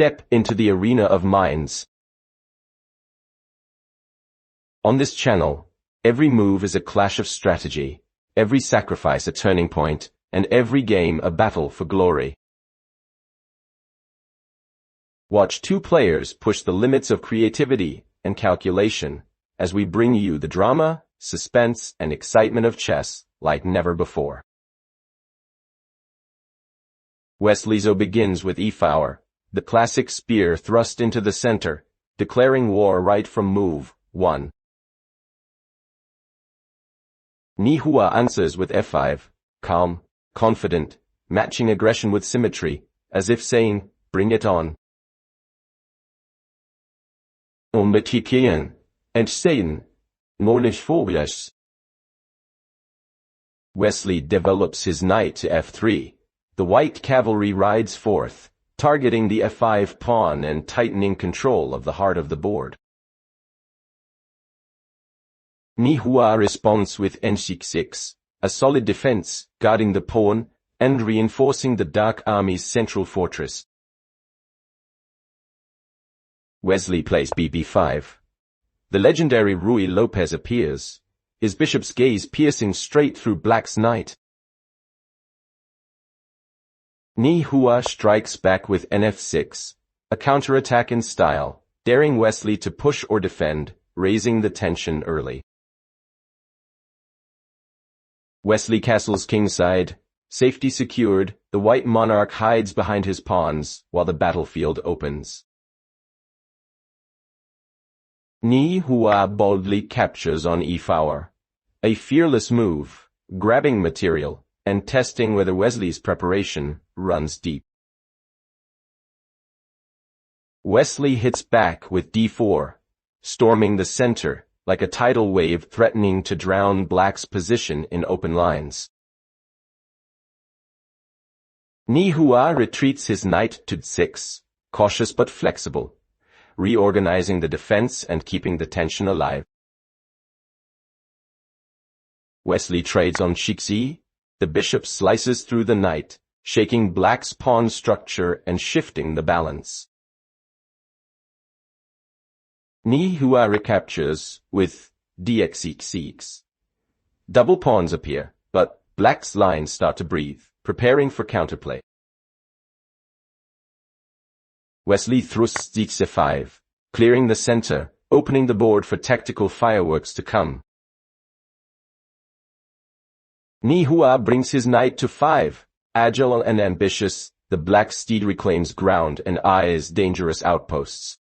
Step into the arena of minds. On this channel, every move is a clash of strategy, every sacrifice a turning point, and every game a battle for glory. Watch two players push the limits of creativity and calculation as we bring you the drama, suspense, and excitement of chess like never before. WesleySo begins with e4, the classic spear thrust into the center, declaring war right from move 1. Ni Hua answers with f5, calm, confident, matching aggression with symmetry, as if saying, bring it on. Piliin, and saying, Wesley develops his knight to f3. The white cavalry rides forth, targeting the f5 pawn and tightening control of the heart of the board. Ni Hua responds with n6, a solid defense, guarding the pawn and reinforcing the Dark Army's central fortress. Wesley plays bb5. The legendary Ruy Lopez appears, his bishop's gaze piercing straight through Black's knight. Ni Hua strikes back with nf6, a counterattack in style, daring Wesley to push or defend, raising the tension early. Wesley castles kingside, safety secured, the white monarch hides behind his pawns while the battlefield opens. Ni Hua boldly captures on e4, a fearless move, grabbing material and testing whether Wesley's preparation runs deep. Wesley hits back with d4, storming the center like a tidal wave threatening to drown Black's position in open lines. Ni Hua retreats his knight to d6, cautious but flexible, reorganizing the defense and keeping the tension alive. Wesley trades on c6, the bishop slices through the knight, shaking Black's pawn structure and shifting the balance. Ni Hua recaptures with dx6. Double pawns appear, but Black's lines start to breathe, preparing for counterplay. Wesley thrusts d5, clearing the center, opening the board for tactical fireworks to come. Ni Hua brings his knight to 5, agile and ambitious, the black steed reclaims ground and eyes dangerous outposts.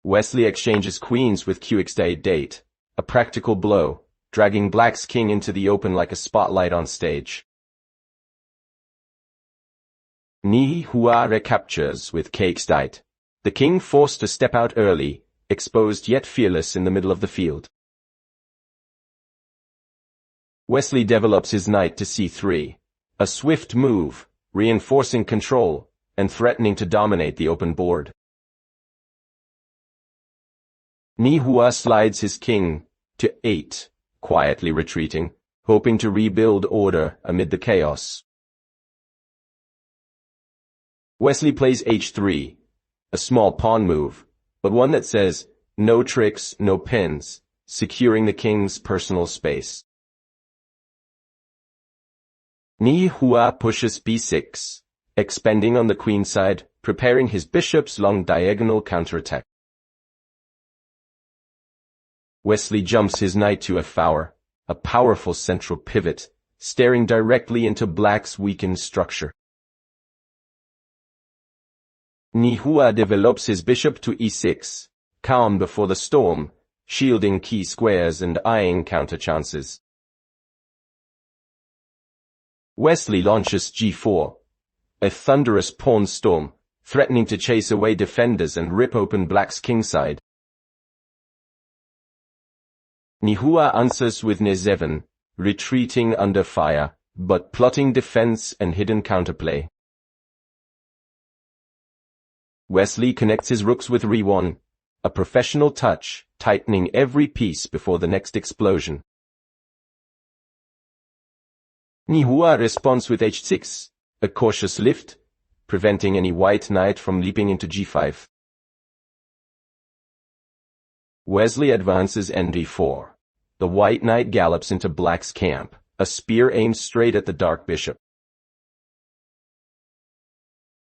Wesley exchanges queens with qx8, a practical blow, dragging Black's king into the open like a spotlight on stage. Ni Hua recaptures with kx8, the king forced to step out early, exposed yet fearless in the middle of the field. Wesley develops his knight to c3, a swift move, reinforcing control and threatening to dominate the open board. Ni Hua slides his king to 8, quietly retreating, hoping to rebuild order amid the chaos. Wesley plays h3, a small pawn move, but one that says, no tricks, no pins, securing the king's personal space. Ni Hua pushes b6, expanding on the queen side, preparing his bishop's long diagonal counterattack. Wesley jumps his knight to f4, a powerful central pivot, staring directly into Black's weakened structure. Ni Hua develops his bishop to e6, calm before the storm, shielding key squares and eyeing counter chances. Wesley launches g4, a thunderous pawn storm, threatening to chase away defenders and rip open Black's kingside. Ni Hua answers with n7, retreating under fire, but plotting defense and hidden counterplay. Wesley connects his rooks with re1, a professional touch, tightening every piece before the next explosion. Ni Hua responds with h6, a cautious lift, preventing any white knight from leaping into g5. Wesley advances nd4. The white knight gallops into black's camp, a spear aimed straight at the dark bishop.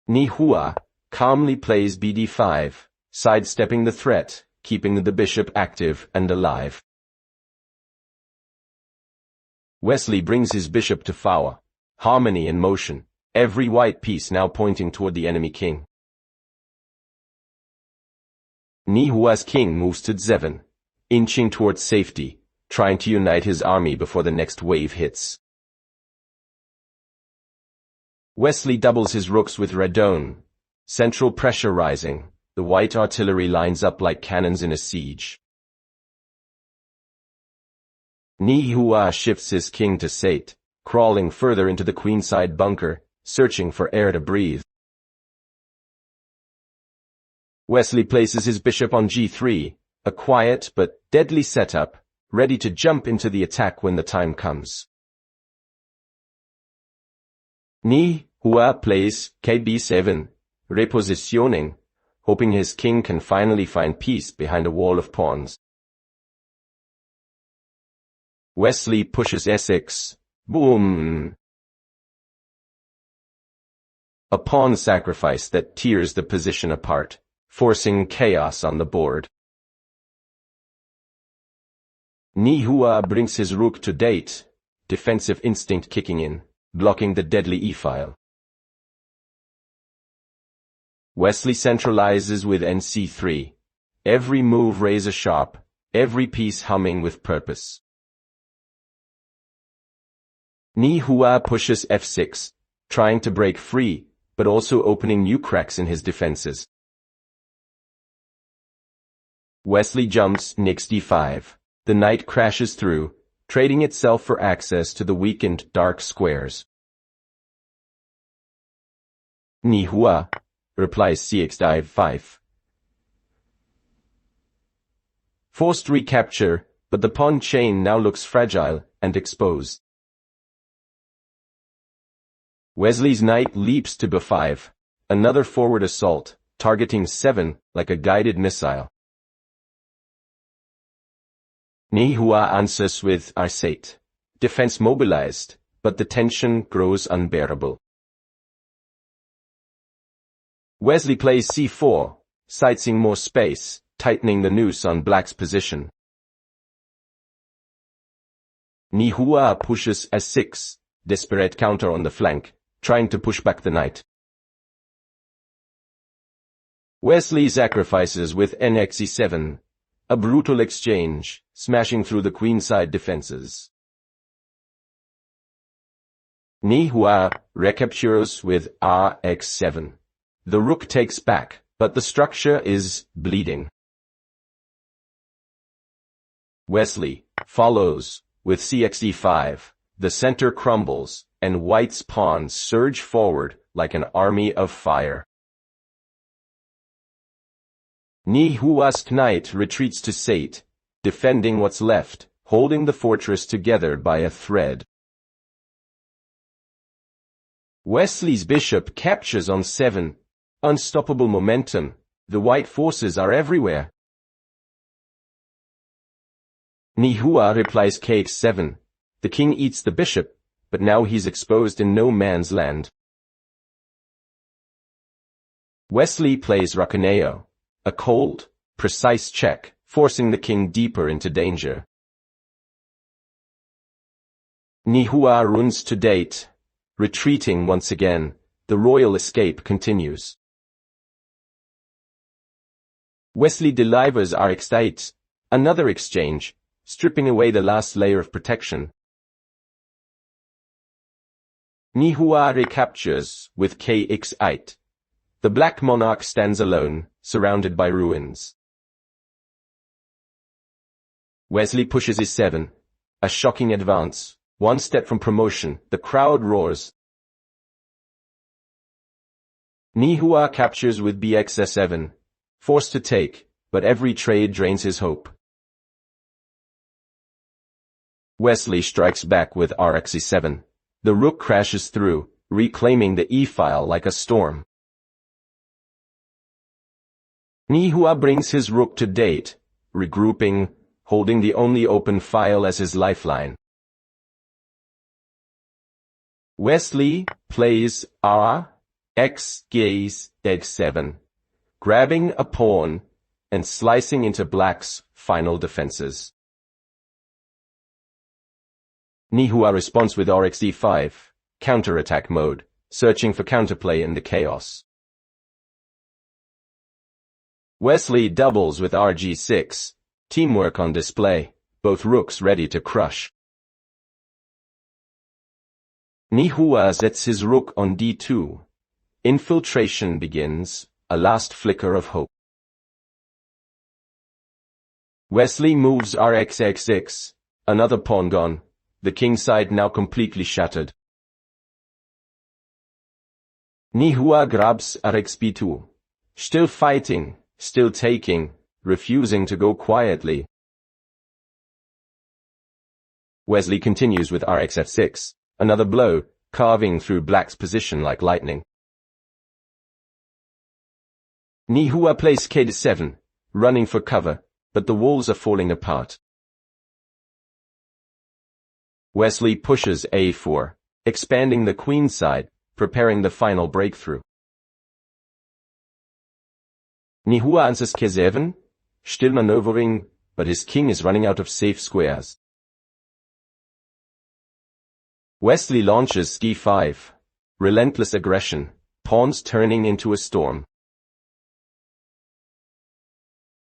Ni Hua calmly plays bd5, sidestepping the threat, keeping the bishop active and alive. Wesley brings his bishop to f4, harmony in motion, every white piece now pointing toward the enemy king. Ni Hua's king moves to d7, inching towards safety, trying to unite his army before the next wave hits. Wesley doubles his rooks with radone, central pressure rising, the white artillery lines up like cannons in a siege. Ni Hua shifts his king to sate, crawling further into the queenside bunker, searching for air to breathe. Wesley places his bishop on g3, a quiet but deadly setup, ready to jump into the attack when the time comes. Ni Hua plays kb7, repositioning, hoping his king can finally find peace behind a wall of pawns. Wesley pushes e6. Boom! A pawn sacrifice that tears the position apart, forcing chaos on the board. Ni Hua brings his rook to date, defensive instinct kicking in, blocking the deadly e-file. Wesley centralizes with nc3, every move razor sharp, every piece humming with purpose. Ni Hua pushes f6, trying to break free, but also opening new cracks in his defenses. Wesley jumps nix d5. The knight crashes through, trading itself for access to the weakened dark squares. Ni Hua replies cx5. Forced recapture, but the pawn chain now looks fragile and exposed. Wesley's knight leaps to b5, another forward assault, targeting 7 like a guided missile. Ni Hua answers with r8, defense mobilized, but the tension grows unbearable. Wesley plays c4, sightseeing more space, tightening the noose on black's position. Ni Hua pushes s6, desperate counter on the flank, trying to push back the knight. Wesley sacrifices with nxe7, a brutal exchange, smashing through the queenside defenses. Ni Hua recaptures with rx7. The rook takes back, but the structure is bleeding. Wesley follows with cxd5. The center crumbles, and white's pawns surge forward like an army of fire. Ni Hua's knight retreats to sate, defending what's left, holding the fortress together by a thread. Wesley's bishop captures on 7. Unstoppable momentum. The white forces are everywhere. Ni Hua replies kx7. The king eats the bishop, but now he's exposed in no man's land. Wesley plays racaneo, a cold, precise check, forcing the king deeper into danger. Ni Hua runs to date, retreating once again. The royal escape continues. Wesley delivers rx8, another exchange, stripping away the last layer of protection. Ni Hua recaptures with kx8. The black monarch stands alone, surrounded by ruins. Wesley pushes e7, a shocking advance, one step from promotion. The crowd roars. Ni Hua captures with bx7, forced to take, but every trade drains his hope. Wesley strikes back with rxe7. The rook crashes through, reclaiming the e-file like a storm. Ni Hua brings his rook to date, regrouping, holding the only open file as his lifeline. Wesley plays X gaze H7, grabbing a pawn and slicing into black's final defenses. Ni Hua responds with Rx D5, counterattack mode, searching for counterplay in the chaos. Wesley doubles with Rg6, teamwork on display, both rooks ready to crush. Ni Hua sets his rook on D2. Infiltration begins, a last flicker of hope. Wesley moves Rx6, another pawn gone, the king side now completely shattered. Ni Hua grabs Rx B2, still fighting, still taking, refusing to go quietly. Wesley continues with Rx F6, another blow, carving through black's position like lightning. Ni Hua plays K7, running for cover, but the walls are falling apart. Wesley pushes A4, expanding the queen side, preparing the final breakthrough. Ni Hua answers K7, still maneuvering, but his king is running out of safe squares. Wesley launches D5, relentless aggression, pawns turning into a storm.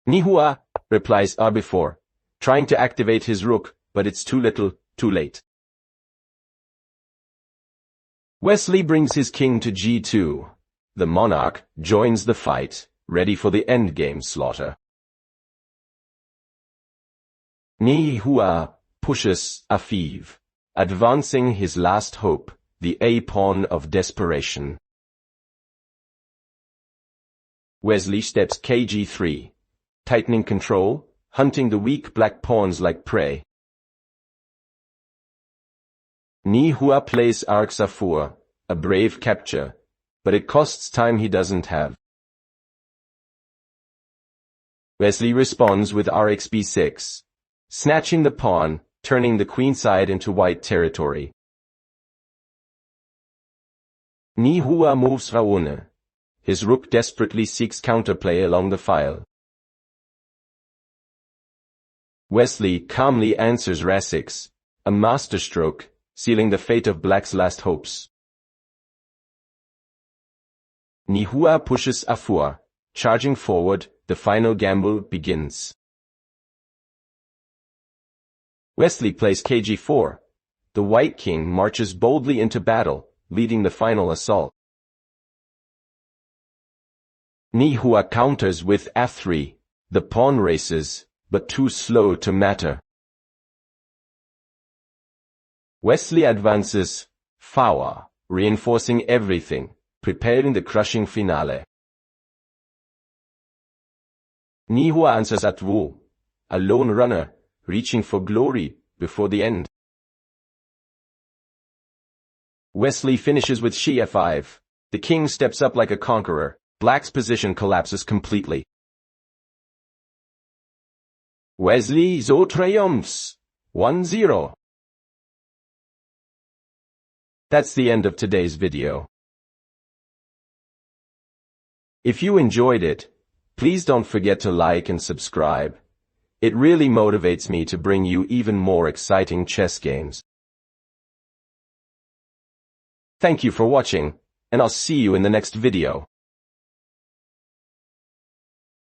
Ni Hua replies R4, trying to activate his rook, but it's too little, too late. Wesley brings his king to G2. The monarch joins the fight, ready for the endgame slaughter. Ni Hua pushes A5, advancing his last hope, the A-pawn of desperation. Wesley steps Kg3, tightening control, hunting the weak black pawns like prey. Ni Hua plays Rx4, a brave capture, but it costs time he doesn't have. Wesley responds with Rx B6, snatching the pawn, turning the queenside into white territory. Ni Hua moves Raone. His rook desperately seeks counterplay along the file. Wesley calmly answers Ra6, a masterstroke, sealing the fate of black's last hopes. Ni Hua pushes A4, charging forward, the final gamble begins. Wesley plays Kg4. The white king marches boldly into battle, leading the final assault. Ni Hua counters with F3. The pawn races, but too slow to matter. Wesley advances Fawa, reinforcing everything, preparing the crushing finale. Ni Hua answers Atwu, a lone runner, reaching for glory before the end. Wesley finishes with She-F5. The king steps up like a conqueror. Black's position collapses completely. WesleySo triumphs 1-0. That's the end of today's video. If you enjoyed it, please don't forget to like and subscribe. It really motivates me to bring you even more exciting chess games. Thank you for watching, and I'll see you in the next video.